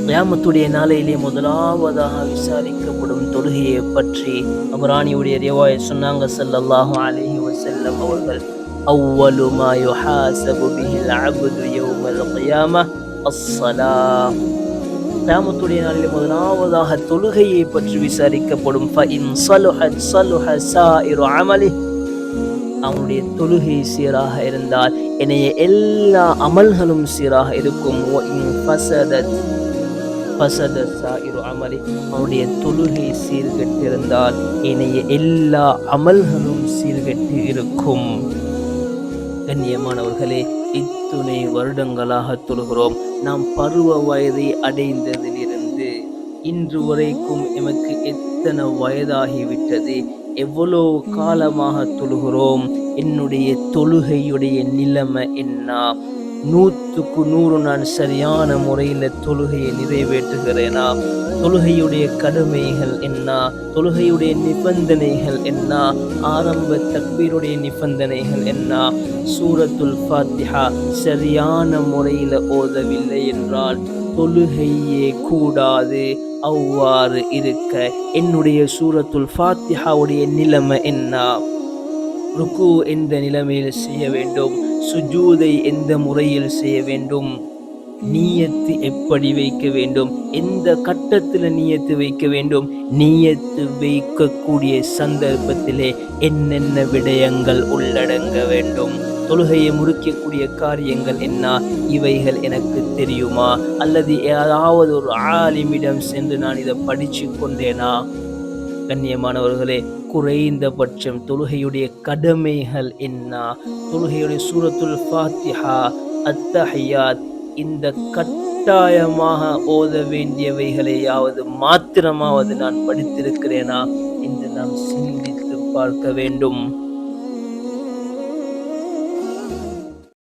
கியாமத்துடைய நாளையிலே முதலாவதாக விசாரிக்கப்படும் தொழுகையை பற்றி அபரானியுடைய ரிவாயத் சொன்னாங்க ஸல்லல்லாஹு அலைஹி வஸல்லம் அவர்கள், அவ்வலு மா யுஹாஸபு பிஹில் அப்து யௌமல் கியாமஹ் அஸ்ஸலாஹ். கியாமத்துடைய நாளிலே முதலாவதாக தொழுகையை பற்றி விசாரிக்கப்படும். ஃபஇன் ஸலுஹத் ஸலுஹ ஸாயிரு அமலிஹ். அவனுடைய தொழுகை சீராக இருந்தால் என்னைய எல்லா அமல்களும் சீராக இருக்கும். அவனுடைய தொழுகை சீர்கெட்டிருந்தால் ஏனைய எல்லா அமல்களும் சீர்கெட்டு இருக்கும். கண்ணியமானவர்களே, இத்துணை வருடங்களாக தொழுகிறோம். நாம் பருவ வயதை அடைந்ததிலிருந்து இன்று வரைக்கும் எமக்கு எத்தனை வயதாகிவிட்டது, எவ்வளோ காலமாக தொழுகிறோம், என்னுடைய தொழுகையுடைய நிலைமை என்ன, 100க்கு 100 நான் சரியான முறையில் தொழுகையை நிறைவேற்றுகிறேனா, தொழுகையுடைய கடமைகள் என்ன, தொழுகையுடைய நிபந்தனைகள் என்ன, ஆரம்ப தக்பீருடைய நிபந்தனைகள் என்ன, சூரத்துல் ஃபாத்திஹா சரியான முறையில் ஓதவில்லை என்றால் தொழுகையே கூடாது. அவ்வாறு இருக்க என்னுடைய சூரத்துல் ஃபாத்திஹாவுடைய நிலைமை என்ன, ருக்கு எந்த நிலைமையில் செய்ய வேண்டும், சுஜூதை எந்த முறையில் செய்ய வேண்டும், நியத்து எப்படி வைக்க வேண்டும், எந்த கட்டத்தில் நியத்து வைக்க வேண்டும், நியத்து வைக்கக்கூடிய சந்தர்ப்பத்திலே என்னென்ன விடயங்கள் உள்ளடங்க வேண்டும், தொழுகையை முறிக்கக்கூடிய காரியங்கள் என்ன, இவைகள் எனக்கு தெரியுமா, அல்லது ஏதாவது ஒரு ஆலிமிடம் சென்று நான் இதை படிச்சு கொண்டேனா? கண்ணியமானவர்களே, குறைந்தபட்சம் தொழுகையுடைய கடமைகள் என்ன, தொழுகையுடைய சூரத்துல் ஃபாத்திஹா, அத்தஹியாத், இந்த கட்டாயமாக ஓத வேண்டியவைகளையாவது மாத்திரமாவது நான் படித்திருக்கிறேனா என்று நாம் சிந்தித்து பார்க்க வேண்டும்.